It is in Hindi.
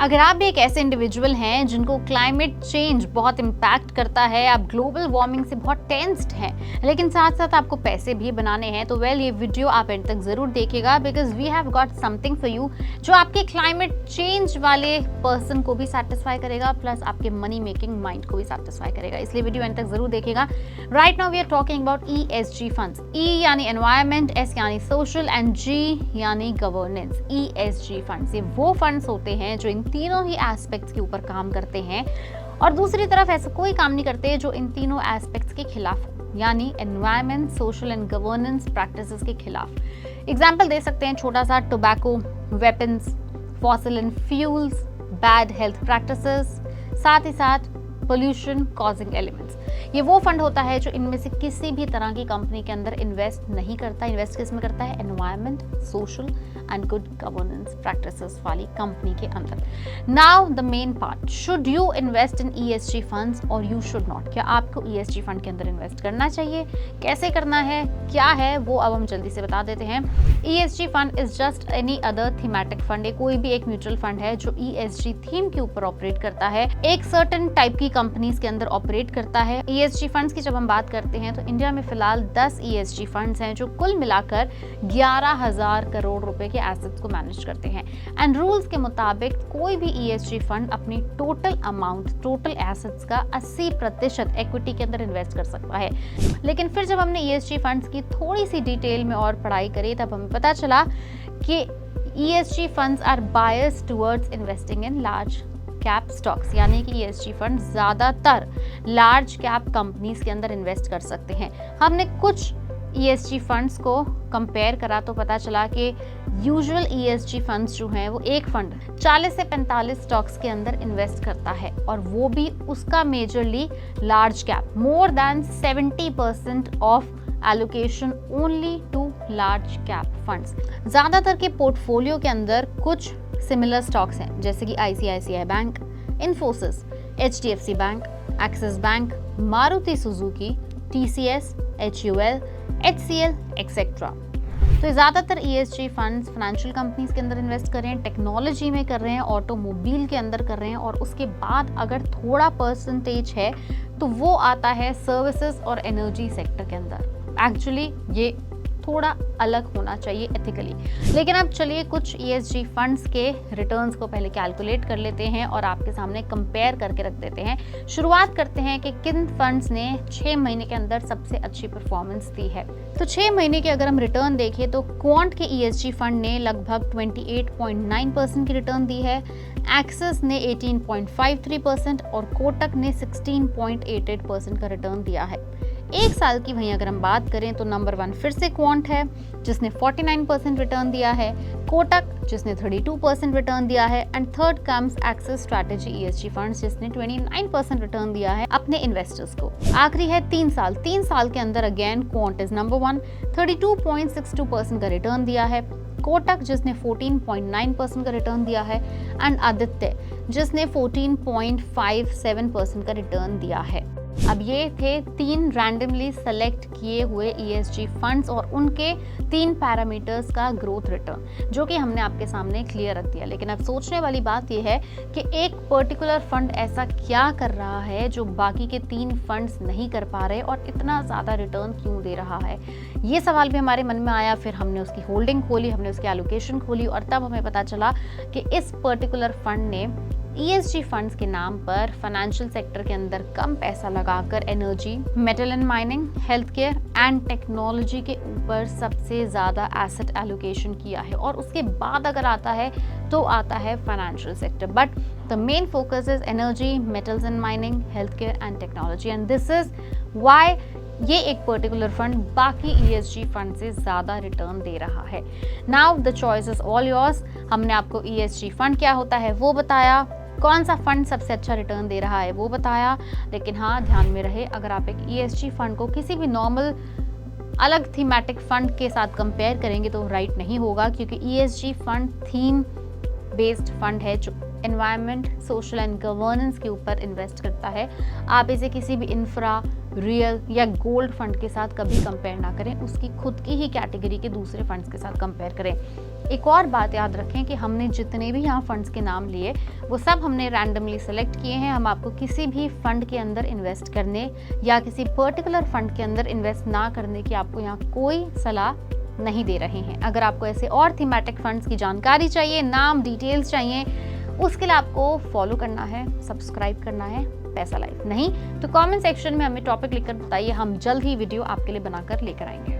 अगर आप भी एक ऐसे इंडिविजुअल हैं जिनको क्लाइमेट चेंज बहुत इम्पैक्ट करता है, आप ग्लोबल वार्मिंग से बहुत टेंस्ड हैं, लेकिन साथ साथ आपको पैसे भी बनाने हैं, तो ये वीडियो आप एंड तक जरूर देखिएगा, because we have got something for you जो आपके क्लाइमेट चेंज वाले पर्सन को भी सेटिस्फाई करेगा, प्लस आपके मनी मेकिंग माइंड को भी सेटिस्फाई करेगा। इसलिए वीडियो एंड तक जरूर देखिएगा। Right now we are talking about ESG funds. E यानी एनवायरमेंट, S यानी सोशल एंड G यानी गवर्नेंस। ESG फंड्स ये वो फंड्स होते हैं जो इन तीनों ही एस्पेक्ट्स के ऊपर काम करते हैं, और दूसरी तरफ ऐसा कोई काम नहीं करते जो इन तीनों एस्पेक्ट्स के खिलाफ हो, यानी environment, social and governance practices के खिलाफ। एग्जाम्पल दे सकते हैं छोटा सा, tobacco, weapons, fossil and fuels, bad health practices, साथ ही साथ पोल्यूशन कॉजिंग एलिमेंट्स। ये वो फंड होता है जो इनमें से किसी भी तरह की कंपनी के अंदर इन्वेस्ट नहीं करता। इन्वेस्ट किस में करता है? Environment, social and good governance practices वाली कंपनी के अंदर। Now the main part, should you invest in ESG funds और यू शुड नॉट। क्या आपको ESG फंड के अंदर इन्वेस्ट करना चाहिए? कैसे करना है, क्या है वो अब हम जल्दी से बता देते हैं। ESG fund is just any other thematic fund. ये कोई भी एक म्यूचुअल फंड है जो ESG थीम के ऊपर ऑपरेट करता है, एक सर्टेन टाइप की कंपनीज के अंदर ऑपरेट करता है। ESG फंड्स की जब हम बात करते हैं तो इंडिया में फिलहाल 10 ESG फंड्स हैं जो कुल मिलाकर 11,000 करोड़ रुपए के एसेट्स को मैनेज करते हैं। एंड रूल्स के मुताबिक कोई भी ESG फंड अपनी टोटल अमाउंट, टोटल एसेट्स का 80% इक्विटी के अंदर इन्वेस्ट कर सकता है। लेकिन फिर जब हमने ESG फंड्स की थोड़ी सी डिटेल में और पढ़ाई करी, तब हमें पता चला कि ESG funds are biased towards investing in large cap stocks, यानी कि ESG फंड ज्यादातर लार्ज कैप कंपनीज के अंदर इन्वेस्ट कर सकते हैं। हमने कुछ ESG फंड्स को कंपेयर करा तो पता चला कि यूजुअल ESG फंड्स जो हैं वो एक फंड 40 से 45 स्टॉक्स के अंदर इन्वेस्ट करता है, और वो भी उसका majorly large cap. More than 70% of allocation only to large cap funds. ज्यादातर के पोर्टफोलियो के अंदर कुछ सिमिलर स्टॉक्स हैं, जैसे कि ICICI bank, Infosys, HDFC bank, axis bank, Maruti Suzuki, TCS, HUL, HCL etcetera. तो ज़्यादातर ESG फंड्स फाइनेंशियल कंपनीज के अंदर इन्वेस्ट कर रहे हैं, टेक्नोलॉजी में कर रहे हैं, ऑटोमोबाइल के अंदर कर रहे हैं, और उसके बाद अगर थोड़ा परसेंटेज है तो वो आता है सर्विसेज और एनर्जी सेक्टर के अंदर। एक्चुअली ये थोड़ा अलग होना चाहिए एथिकली। लेकिन अब चलिए कुछ ESG फंड्स के रिटर्न्स को पहले कैलकुलेट कर लेते हैं और आपके सामने कंपेयर करके रख देते हैं। शुरुआत करते हैं कि किन फंड्स ने 6 महीने के अंदर सबसे अच्छी परफॉर्मेंस दी है। तो 6 महीने के अगर हम रिटर्न देखें तो क्वांट के ESG फंड ने लगभग 28.9% की रिटर्न दी है, एक्सिस ने 18.53% और कोटक ने 16.88% का रिटर्न दिया है। एक साल की वहीं अगर हम बात करें तो नंबर 1 फिर से क्वांट है जिसने 49% रिटर्न दिया है, कोटक जिसने 32% रिटर्न दिया है, and third comes axis strategy ESG funds जिसने 29% रिटर्न दिया है अपने इन्वेस्टर्स को। आखिरी है 3 साल। 3 साल के अंदर अगेन क्वांट इज नंबर 1, 32.62% का रिटर्न दिया है, कोटक जिसने 14.9% का रिटर्न दिया है, एंड आदित्य जिसने 14.57% का रिटर्न दिया है। अब ये थे 3 रैंडमली सेलेक्ट किए हुए ESG फंड्स और उनके 3 पैरामीटर्स का ग्रोथ रिटर्न, जो कि हमने आपके सामने क्लियर रख दिया। लेकिन अब सोचने वाली बात ये है कि एक पर्टिकुलर फंड ऐसा क्या कर रहा है जो बाकी के 3 फंड्स नहीं कर पा रहे और इतना ज़्यादा रिटर्न क्यों दे रहा है। ये सवाल भी हमारे मन में आया। फिर हमने उसकी होल्डिंग खोली, हमने उसकी एलोकेशन खोली, और तब हमें पता चला कि इस पर्टिकुलर फंड ने ESG फंड्स के नाम पर फाइनेंशियल सेक्टर के अंदर कम पैसा लगाकर energy, metal and mining, health care and technology के ऊपर सबसे ज़्यादा एसेट एलोकेशन किया है, और उसके बाद अगर आता है तो आता है financial sector. But the main focus is energy, metals and mining, health care and technology, and this is why ये एक पर्टिकुलर फंड बाकी ESG फंड से ज़्यादा रिटर्न दे रहा है। Now the choice is all yours. हमने आपको ESG फंड क्या होता है वो बताया, कौन सा फंड सबसे अच्छा रिटर्न दे रहा है वो बताया, लेकिन हाँ ध्यान में रहे अगर आप एक ESG फंड को किसी भी नॉर्मल अलग थीमेटिक फंड के साथ कंपेयर करेंगे तो राइट नहीं होगा, क्योंकि ESG fund theme based fund है जो एनवायरनमेंट, सोशल एंड गवर्नेंस के ऊपर इन्वेस्ट करता है। आप इसे किसी भी इंफ्रा, रियल या गोल्ड फंड के साथ कभी कंपेयर ना करें, उसकी खुद की ही कैटेगरी के दूसरे फंड्स के साथ कंपेयर करें। एक और बात याद रखें कि हमने जितने भी यहाँ फंड्स के नाम लिए वो सब हमने रैंडमली सेलेक्ट किए हैं। हम आपको किसी भी फंड के अंदर इन्वेस्ट करने या किसी पर्टिकुलर फंड के अंदर इन्वेस्ट ना करने की आपको यहाँ कोई सलाह नहीं दे रहे हैं। अगर आपको ऐसे और थीमेटिक फंड्स की जानकारी चाहिए, नाम डिटेल्स चाहिए, उसके लिए आपको फॉलो करना है, सब्सक्राइब करना है पैसा लाइफ। नहीं तो कमेंट सेक्शन में हमें टॉपिक लिखकर बताइए, हम जल्द ही वीडियो आपके लिए बनाकर लेकर आएंगे।